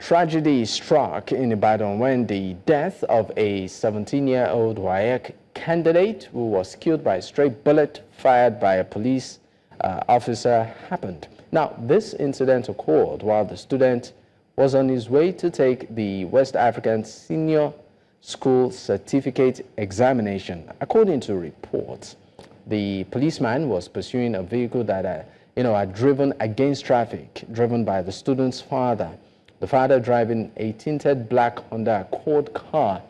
Tragedy struck in Ibadan when the death of a 17-year-old WAEC candidate who was killed by a stray bullet fired by a police officer happened. Now, this incident occurred while the student was on his way to take the West African Senior School Certificate examination. According to reports, the policeman was pursuing a vehicle that had driven against traffic, driven by the student's father. The father driving a tinted black Honda Accord car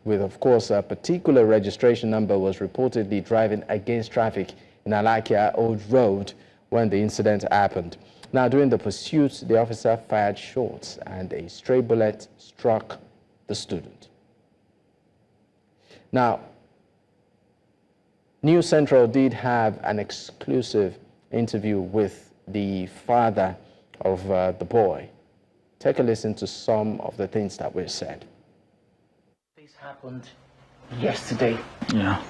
with, of course, a particular registration number was reportedly driving against traffic in Alakia Old Road when the incident happened. Now, during the pursuit, the officer fired shots and a stray bullet struck the student. Now, News Central did have an exclusive interview with the father of the boy. Take a listen to some of the things that were said. This happened yesterday. Yeah.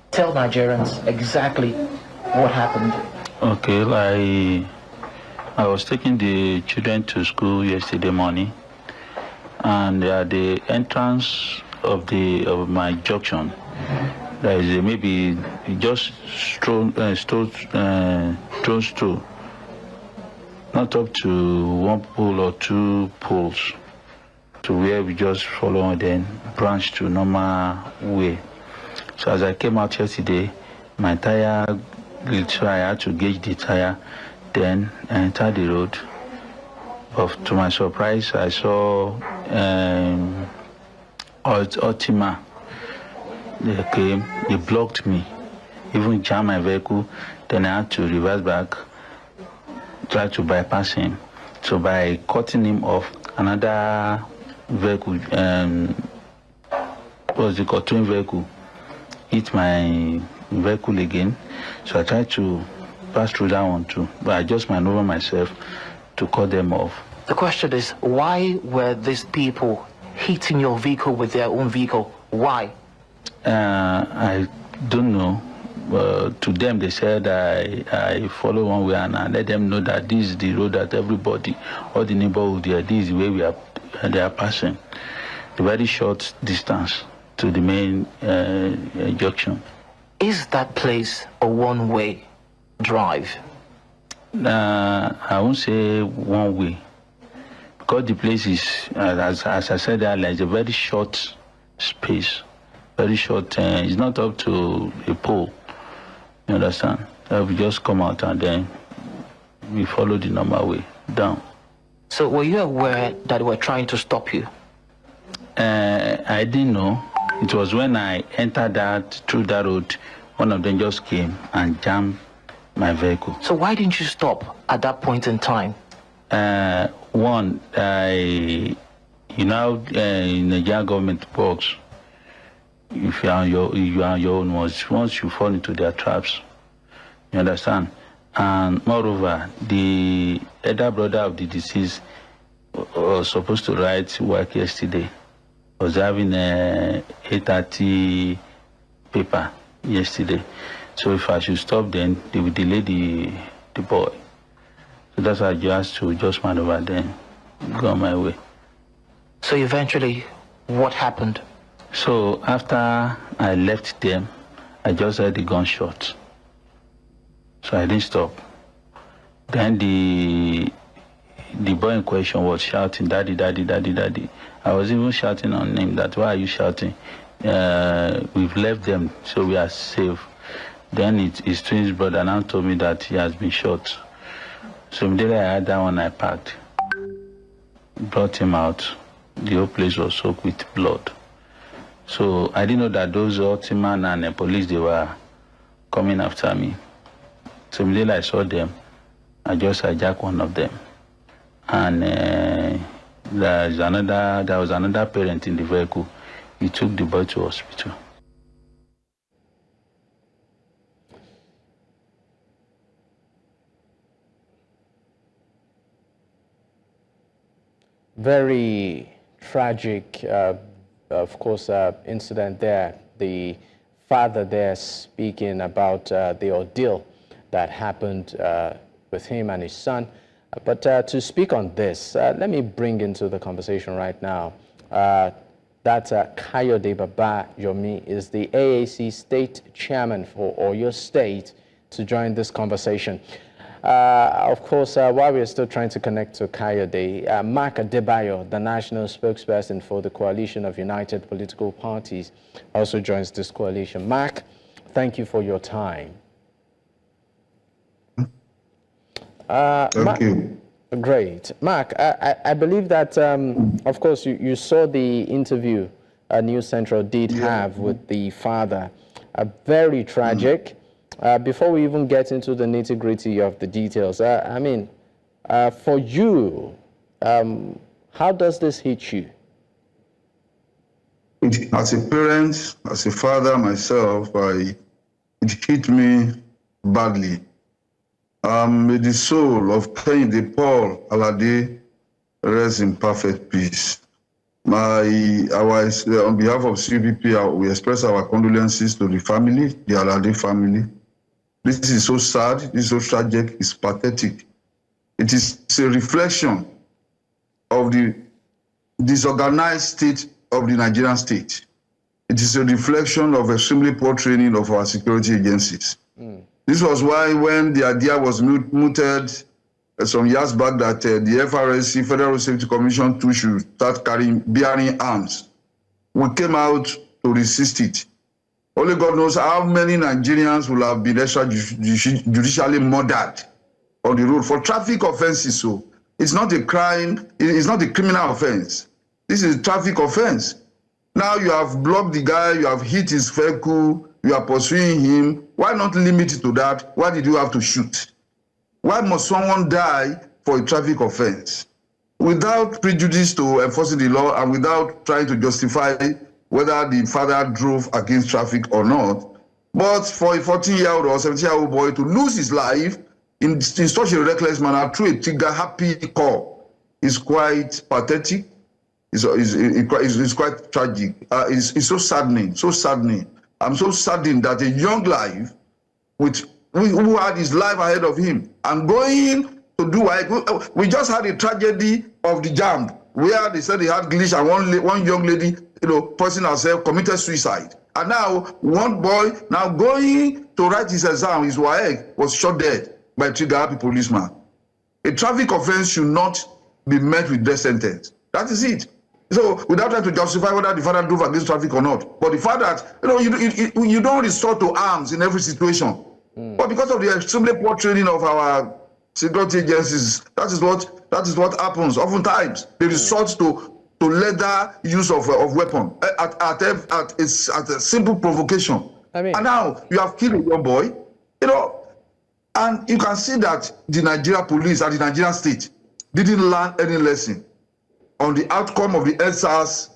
Tell Nigerians exactly what happened. Okay, I was taking the children to school yesterday morning, and at the entrance of my junction, there is maybe just stones to not up to one pole or two poles to where we just follow and then branch to normal way. So as I came out yesterday, my tire glitched, so I had to gauge the tire, then I entered the road. But to my surprise, I saw Ultima. They came, they blocked me, even jammed my vehicle. Then I had to reverse back, try to bypass him. So by cutting him off, another vehicle, twin vehicle, hit my vehicle again. So I tried to pass through that one too, but I just maneuvered myself to cut them off. The question is, why were these people hitting your vehicle with their own vehicle? Why? I don't know. To them, they said I follow one way, and I let them know that this is the road that everybody, all the neighborhood there, this is the way they are passing. A very short distance to the main junction. Is that place a one-way drive? I won't say one way, because the place is, as I said earlier, it's a very short space. Very short, it's not up to a pole, you understand? So we just come out and then we follow the normal way down. So were you aware that they were trying to stop you? I didn't know. It was when I entered through that road, one of them just came and jammed my vehicle. So why didn't you stop at that point in time? One, in Nigerian government box, if you are your own ones, once you fall into their traps, you understand? And moreover, the elder brother of the deceased was supposed to write work yesterday. Was having a 8:30 paper yesterday. So if I should stop, then they will delay the boy. So that's why I just to just maneuver, then go on my way. So eventually, what happened? So after I left them, I just heard the gunshot. So I didn't stop. Then the boy in question was shouting, "Daddy, daddy, daddy, daddy." I was even shouting on him that, "Why are you shouting? We've left them, so we are safe." Then his twin brother now told me that he has been shot. So immediately I had that one, I packed, brought him out. The whole place was soaked with blood. So I didn't know that those Ultiman and the police, they were coming after me. So immediately I saw them, I just hijacked one of them. And there was another parent in the vehicle. He took the boy to hospital. Very tragic, of course, incident there. The father there speaking about the ordeal that happened with him and his son. But to speak on this, let me bring into the conversation right now that Kayode Babayomi is the AAC State Chairman for Oyo State to join this conversation. Of course, while we're still trying to connect to Kayode, Mark Adebayo, the national spokesperson for the Coalition of United Political Parties, also joins this coalition. Mark, thank you for your time. Thank you. Great. Mark, I believe that, of course, you saw the interview News Central did have with the father. Very tragic. Before we even get into the nitty-gritty of the details, I mean, for you, how does this hit you? As a parent, as a father myself, it hit me badly. May the soul of Kayode Paul Alade rest in perfect peace. On behalf of CPP, we express our condolences to the family, the Alade family. This is so sad, this is so tragic, it's pathetic. It is a reflection of the disorganized state of the Nigerian state. It is a reflection of extremely poor training of our security agencies. This was why when the idea was mooted some years back that the FRSC, Federal Safety Commission, too should start bearing arms, we came out to resist it. Only God knows how many Nigerians will have been extrajudicially murdered on the road for traffic offenses. So it's not a crime, it's not a criminal offense. This is a traffic offense. Now you have blocked the guy, you have hit his vehicle, you are pursuing him. Why not limit it to that? Why did you have to shoot? Why must someone die for a traffic offense? Without prejudice to enforcing the law and without trying to justify whether the father drove against traffic or not. But for a 14-year-old or 17-year-old boy to lose his life in such a reckless manner through a trigger-happy call is quite pathetic. It's quite tragic. It's so saddening, so saddening. I'm so saddened that a young life who had his life ahead of him and going to do WAEC. We just had a tragedy of the JAMB where they said they had glitch and one young lady, person herself committed suicide. And now one boy now going to write his exam, his WAEC, was shot dead by a trigger-happy policeman. A traffic offense should not be met with death sentence. That is it. So without trying to justify whether the father drove against traffic or not, but the fact that you don't resort to arms in every situation. But because of the extremely poor training of our security agencies, that is what happens. Oftentimes they resort to lethal use of weapon at a simple provocation. And now you have killed a young boy, and you can see that the Nigeria police and the Nigerian state didn't learn any lesson on the outcome of the EndSARS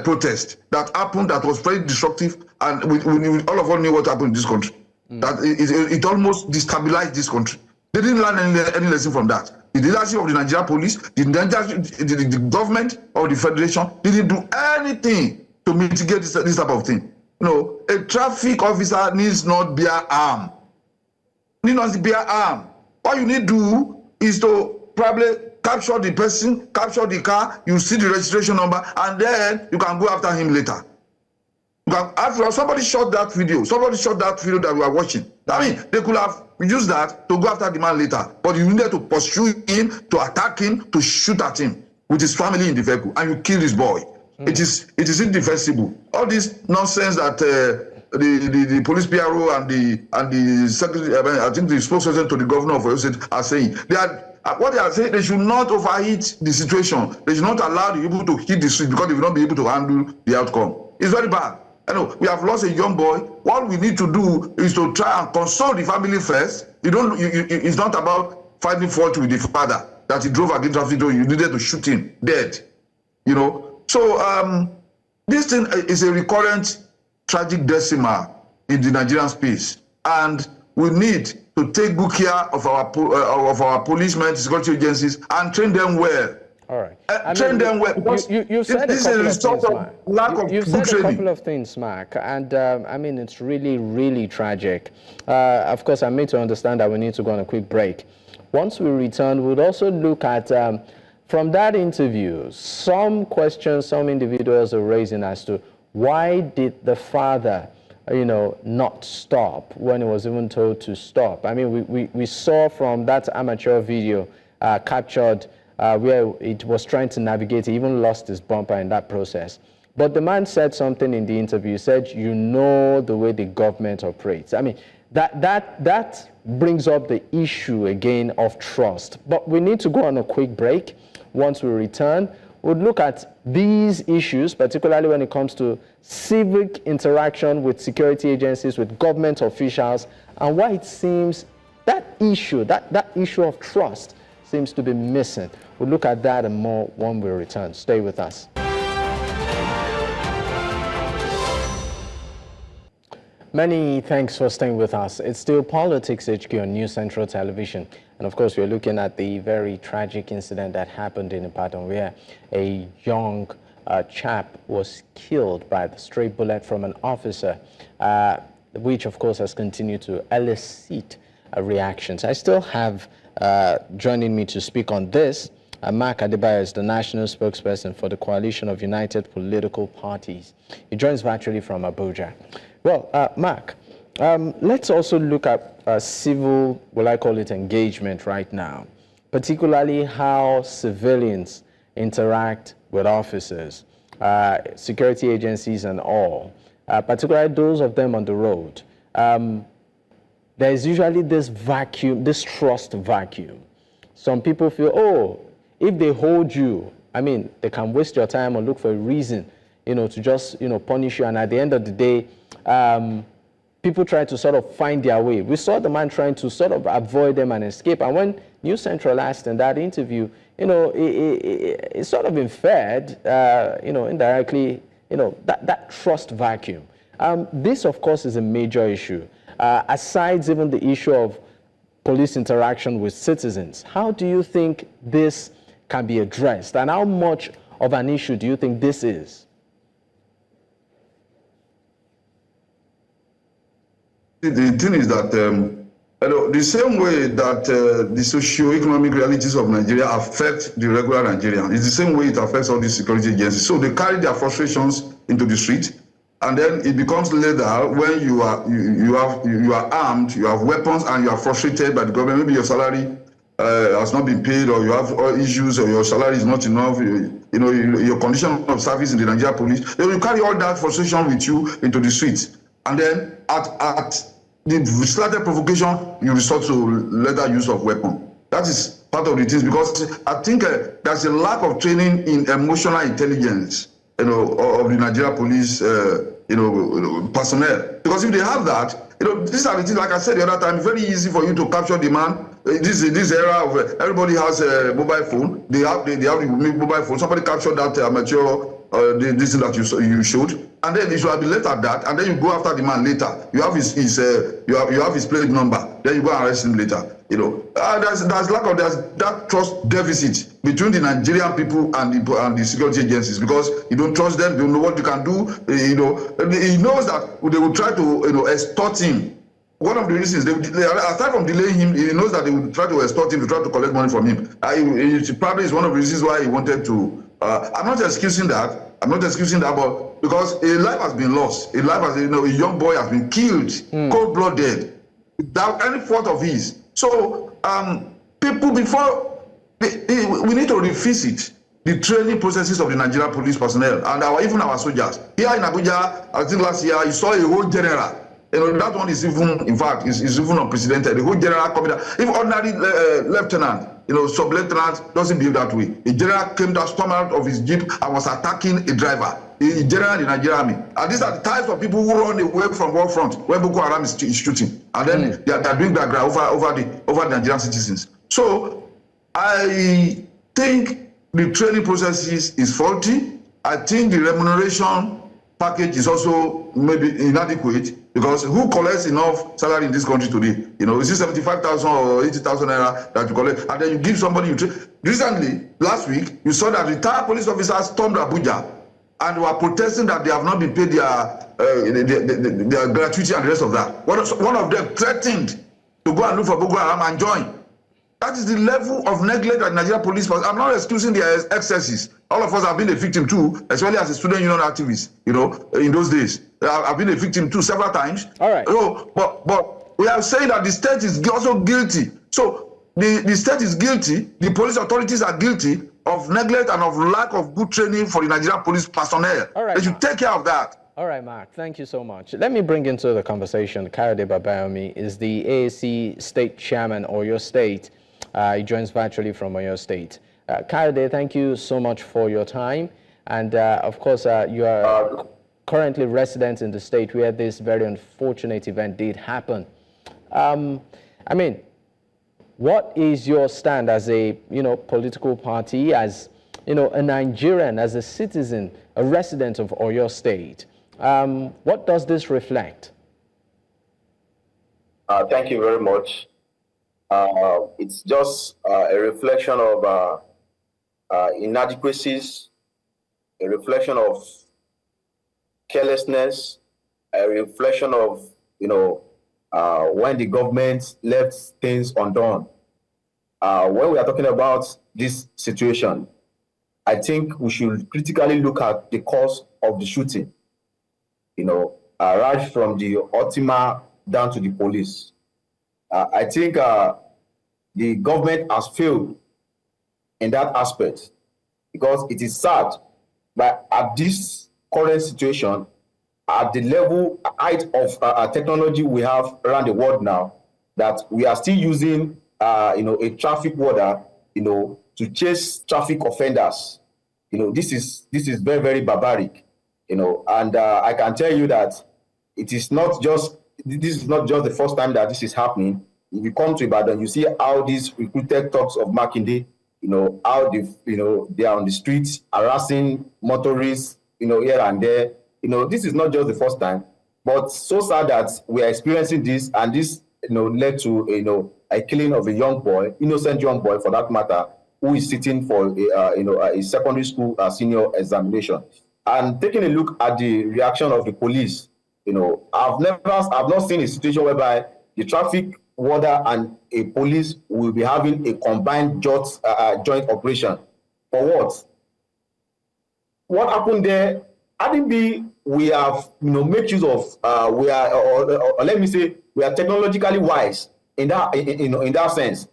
protest that happened, that was very destructive, and we all of us knew what happened in this country. That it almost destabilized this country. They didn't learn any lesson from that. The leadership of the Nigerian police, the government of the federation didn't do anything to mitigate this type of thing. A traffic officer needs not bear arm. All you need to do is to probably capture the person, capture the car, you see the registration number, and then you can go after him later. Somebody shot that video that we are watching. I mean, they could have used that to go after the man later, but you needed to pursue him, to attack him, to shoot at him with his family in the vehicle, and you kill this boy. It is indefensible. All this nonsense that the police PRO and the secretary, I think the spokesperson to the governor of Oyo State are saying, what they are saying, they should not overheat the situation. They should not allow the people to hit the street because they will not be able to handle the outcome. It's very bad. We have lost a young boy. What we need to do is to try and console the family first. It's not about finding fault with the father that he drove against traffic. You needed to shoot him dead. So this thing is a recurrent tragic decimal in the Nigerian space, and we need to take good care of our policemen, security agencies, and train them well. All right. Train them well. Because you've said this is a result of lack of You've good said a training. couple of things, Mark, and I mean, it's really, really tragic. Of course, I'm made to understand that we need to go on a quick break. Once we return, we'll also look at, from that interview, some questions some individuals are raising as to why did the father, not stop when he was even told to stop. I mean, we saw from that amateur video captured where it was trying to navigate, he even lost his bumper in that process. But the man said something in the interview. He said, the way the government operates. I mean, that brings up the issue again of trust. But we need to go on a quick break. Once we return, we'll look at these issues, particularly when it comes to civic interaction with security agencies, with government officials, and why it seems that issue, that issue of trust seems to be missing. We'll look at that and more when we return. Stay with us. Many thanks for staying with us. It's still Politics HQ on News Central Television. And of course, we're looking at the very tragic incident that happened in Ibadan, where a young chap was killed by the stray bullet from an officer, which of course has continued to elicit reactions. I still have joining me to speak on this, Mark Adebayo is the national spokesperson for the Coalition of United Political Parties. He joins virtually from Abuja. Well, Mark, let's also look at civil, I call it engagement right now, particularly how civilians interact with officers, security agencies and all, particularly those of them on the road. There's usually this vacuum, this trust vacuum. Some people feel, if they hold you, I mean, they can waste your time or look for a reason, to just, punish you. And at the end of the day, people try to sort of find their way. We saw the man trying to sort of avoid them and escape. And when News Central asked in that interview, it sort of inferred, indirectly, that trust vacuum. This, of course, is a major issue. Aside even the issue of police interaction with citizens, how do you think this can be addressed? And how much of an issue do you think this is? The thing is that the same way that the socio-economic realities of Nigeria affect the regular Nigerian, it's the same way it affects all these security agencies. So they carry their frustrations into the street, and then it becomes later when you are armed, you have weapons, and you are frustrated by the government. Maybe your salary has not been paid, or you have issues, or your salary is not enough. Your condition of service in the Nigeria police. You carry all that frustration with you into the streets. And then at the slightest provocation, you resort to lethal use of weapon. That is part of the things, because I think there's a lack of training in emotional intelligence, of the Nigeria police, personnel. Because if they have that, these are the things, like I said the other time, very easy for you to capture the man. This era of everybody has a mobile phone. They have the mobile phone. Somebody captured that amateur. This thing that you showed, and then you should be left at that, and then you go after the man later. You have his you have his plate number. Then you go and arrest him later. There's that trust deficit between the Nigerian people and the security agencies, because you don't trust them. You don't know what you can do. He knows that they will try to extort him. One of the reasons, aside from delaying him, he knows that they will try to extort him, to try to collect money from him. It probably is one of the reasons why he wanted to. I'm not excusing that, but because a life has been lost, a young boy has been killed, cold-blooded, without any fault of his. So, people, before we need to revisit the training processes of the Nigerian police personnel and even our soldiers. Here in Abuja, I think last year, you saw a whole general. That one is even, in fact, is even unprecedented. The whole general coming down. If ordinary lieutenant, sub-lieutenant doesn't behave that way. A general came down, stormed out of his jeep and was attacking a driver. A general in the Nigerian army. And these are the types of people who run away from war front when Boko Haram is shooting. And then they are doing that over the Nigerian citizens. So I think the training processes is faulty. I think the remuneration package is also maybe inadequate. Because who collects enough salary in this country today? You know, is it 75,000 or 80,000 naira that you collect, and then you give somebody you train? Recently, last week, you saw that retired police officers stormed Abuja and were protesting that they have not been paid their gratuity and the rest of that. One of them threatened to go and look for Boko Haram and join. That is the level of neglect that Nigeria police force. I'm not excusing their excesses. All of us have been a victim too, especially as a student union activist, you know, in those days. I've been a victim too several times. All right. So, but we are saying that the state is also guilty. So the state is guilty, the police authorities are guilty of neglect and of lack of good training for the Nigerian police personnel. All right, they should take care of that. All right, Mark, thank you so much. Let me bring into the conversation Kayode Babayomi is the AAC State Chairman, Oyo State. He joins virtually from Oyo State. Kayode, thank you so much for your time. And of course, you are currently resident in the state where this very unfortunate event did happen. I mean, what is your stand as a political party, as a Nigerian, as a citizen, a resident of Oyo State? What does this reflect? Thank you very much. It's just a reflection of inadequacies, a reflection of carelessness, a reflection of, when the government left things undone. When we are talking about this situation, I think we should critically look at the cause of the shooting, right from the Ultima down to the police. I think the government has failed in that aspect, because it is sad, but at this current situation, at the height of technology we have around the world now, that we are still using, a traffic warden, to chase traffic offenders. This is very, very barbaric, and I can tell you that this is not just the first time that this is happening. If you come to Ibadan, you see how these recruited thugs of Makinde, how they are on the streets harassing motorists, here and there. This is not just the first time, but so sad that we are experiencing this, and this, led to, a killing of a young boy, innocent young boy for that matter, who is sitting for a secondary school senior examination. And taking a look at the reaction of the police, I've not seen a situation whereby the traffic warden and a police will be having a combined joint operation. For what? What happened there? I think we have made use of or let me say we are technologically wise in that sense.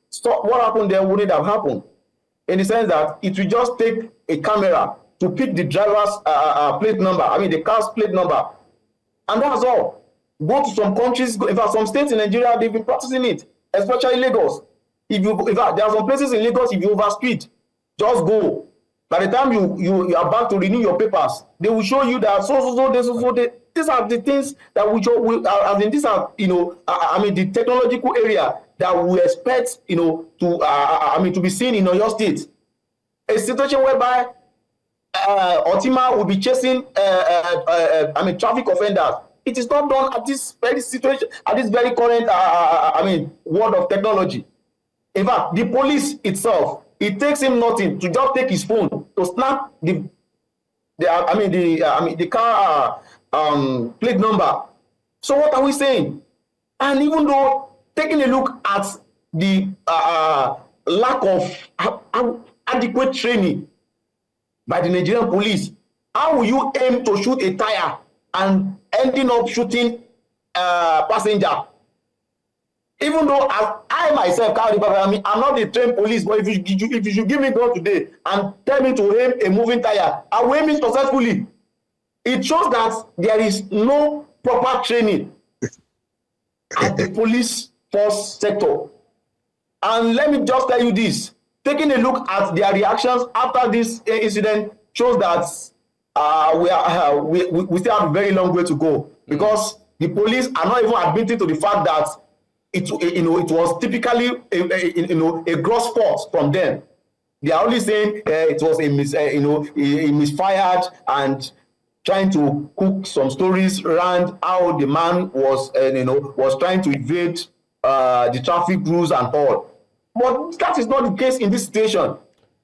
So what happened there wouldn't have happened, in the sense that it will just take a camera to pick the driver's plate number, the car's plate number, and that's all. Go to some countries, in fact, some states in Nigeria, they've been practicing it, especially Lagos. In fact, there are some places in Lagos, if you overspeed, just go. By the time you are about to renew your papers, they will show you that these are the things that these are, the technological area that we expect, to be seen in Oyo State. A situation whereby Ultima will be chasing, traffic offenders. It is not done at this very situation, at this very current, world of technology. In fact, the police itself, it takes him nothing to just take his phone to snap the car plate number. So what are we saying? And even though taking a look at the lack of adequate training by the Nigerian police, how will you aim to shoot a tire and ending up shooting passenger? Even though I myself, Kayode Babayomi, I'm not a trained police, but if you should give me gun today and tell me to aim a moving tire, I will aim it successfully. It shows that there is no proper training at the police force sector. And let me just tell you this: taking a look at their reactions after this incident shows that we still have a very long way to go, because the police are not even admitting to the fact that it was typically a gross fault from them. They are only saying it was a misfired, and trying to cook some stories around how the man was, was trying to evade the traffic rules and all. But that is not the case in this situation.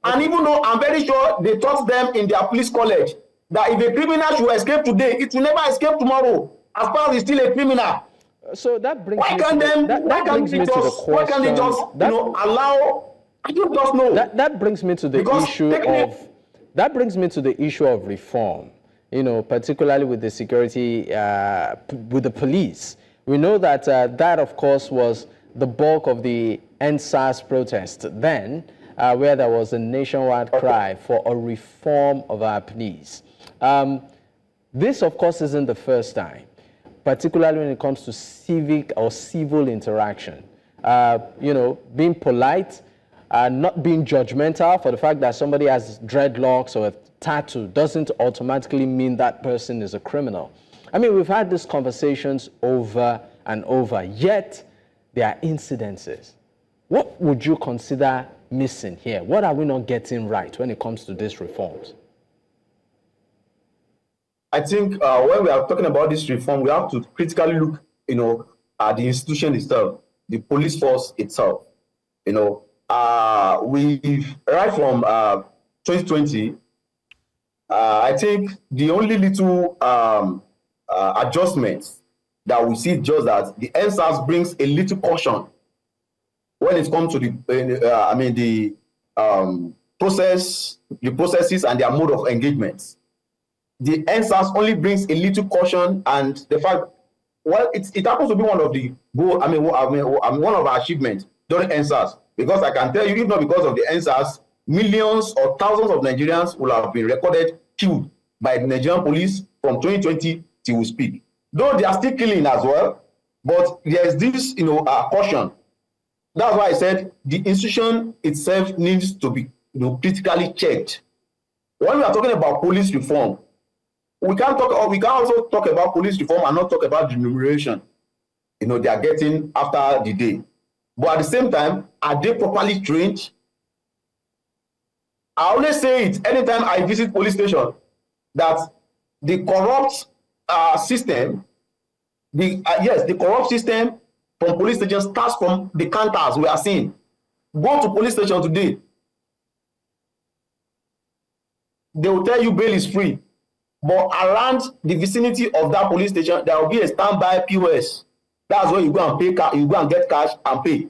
And even though I'm very sure they taught them in their police college that if a criminal should escape today, it will never escape tomorrow, as far as he's still a criminal. So that brings why me can't to them? that Why can't they just? Why can't they just? Allow? I don't just know. That brings me to the issue of. That brings me to the issue of reform. Particularly with the security, with the police. We know that that, of course, was the bulk of the NSAS protest then, where there was a nationwide cry for a reform of our police. This, of course, isn't the first time, particularly when it comes to civic or civil interaction. Being polite, not being judgmental for the fact that somebody has dreadlocks or a tattoo doesn't automatically mean that person is a criminal. I mean, we've had these conversations over and over, yet there are incidences. What would you consider missing here? What are we not getting right when it comes to these reforms? I think when we are talking about this reform, we have to critically look, at the institution itself, the police force itself. We right from 2020, I think the only little adjustments that we see just that the NSAS brings a little caution when it comes to the processes and their mode of engagement. The NSAS only brings a little caution, and the fact, well, it happens to be one of the one of our achievements during NSAS, because I can tell you, if not because of the NSAS, millions or thousands of Nigerians will have been recorded killed by the Nigerian police from 2020 till we speak. Though they are still killing as well, but there is this caution. That's why I said the institution itself needs to be critically checked. When we are talking about police reform, we can also talk about police reform and not talk about the remuneration they are getting after the day. But at the same time, are they properly trained? I always say it anytime I visit police station, that the corrupt system, the corrupt system from police station starts from the counters we are seeing. Go to police station today, they will tell you bail is free. But around the vicinity of that police station, there will be a standby POS. That's where you go and pay, you go and get cash and pay.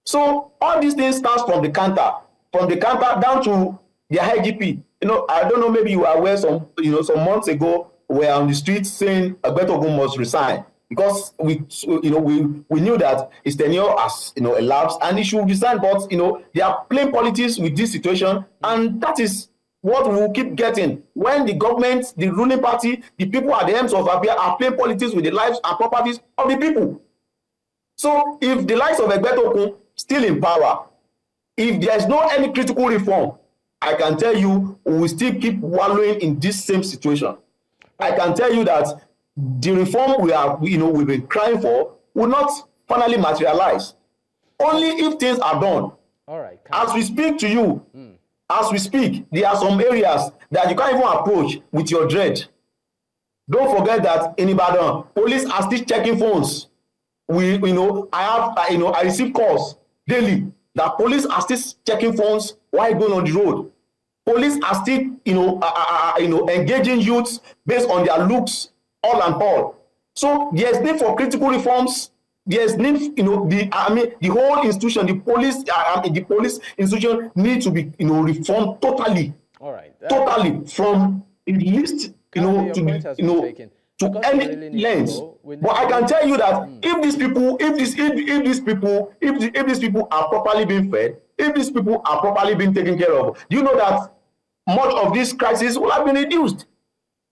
So all these things starts from the counter down to the IGP. I don't know, maybe you are aware some months ago we were on the street saying Agbetogun must resign because we knew that his tenure has elapsed and he should resign. But they are playing politics with this situation, and that is what we will keep getting when the government, the ruling party, the people at the ends of Abia are playing politics with the lives and properties of the people. So if the likes of Egbetokun still in power, if there is no any critical reform, I can tell you we will still keep wallowing in this same situation. I can tell you that the reform we've been crying for will not finally materialize. Only if things are done. All right. As we speak to you, as we speak, there are some areas that you can't even approach with your dread. Don't forget that in Ibadan, police are still checking phones. I receive calls daily that police are still checking phones while going on the road. Police are still, engaging youths based on their looks, all and all. So there's need for critical reforms. There's need, the whole institution, the police institution needs to be, reformed totally. All right. Totally, from the least, to any length. But I can tell you that if these people are properly being fed, if these people are properly being taken care of, you know that much of this crisis will have been reduced.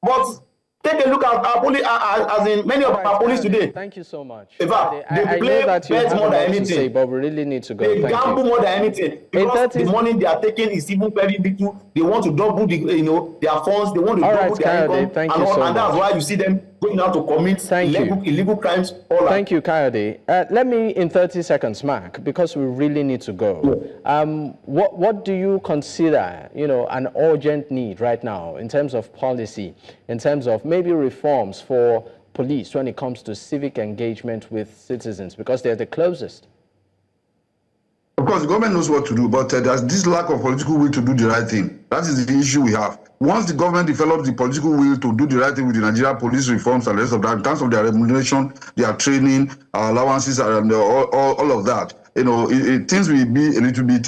But take a look at our police, as in many of our police today. Thank you so much. In fact, they play bets more than anything. Say, but we really need to go. They gamble more than anything because the money they are taking is even very little. They want to double their funds. They want to double their income, and that's why you see them going out to commit illegal crimes. Thank you, Kayode. Let me, in 30 seconds, Mark, because we really need to go. Yeah. What do you consider, an urgent need right now in terms of policy, in terms of maybe reforms for police when it comes to civic engagement with citizens, because they're the closest? Of course, the government knows what to do, but there's this lack of political will to do the right thing. That is the issue we have. Once the government develops the political will to do the right thing with the Nigeria police reforms and the rest of that, in terms of their remuneration, their training, allowances, and all of that, things will be a little bit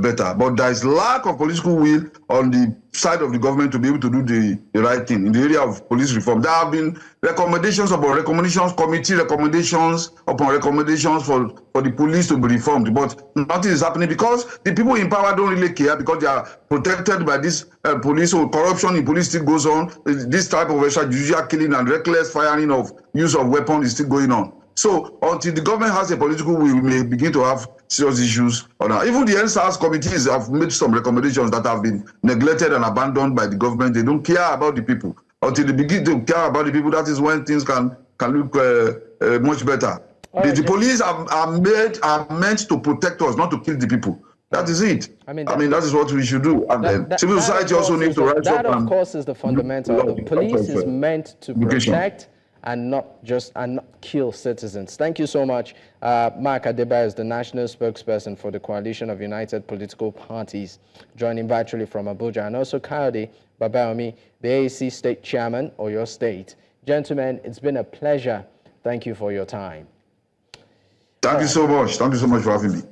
better. But there is lack of political will on the side of the government to be able to do the right thing in the area of police reform. There have been recommendations upon recommendations, committee recommendations upon recommendations for the police to be reformed, but nothing is happening because the people in power don't really care, because they are protected by this police. So corruption in police still goes on. This type of extrajudicial killing and reckless firing of use of weapons is still going on. So until the government has a political will, we may begin to have serious issues on that. Even the NSAS committees have made some recommendations that have been neglected and abandoned by the government. They don't care about the people. Until they begin to care about the people, that is when things can look much better. The police are meant to protect us, not to kill the people. That is it. I mean, that is what we should do. And civil society also needs to rise up. That, of course, is the fundamental. The police is meant to protect and not kill citizens. Thank you so much. Mark Adebayo is the national spokesperson for the Coalition of United Political Parties, joining virtually from Abuja, and also Kayode Babayomi, the AAC State Chairman, Oyo State. Gentlemen, it's been a pleasure. Thank you for your time. Thank you so much. Thank you so much for having me.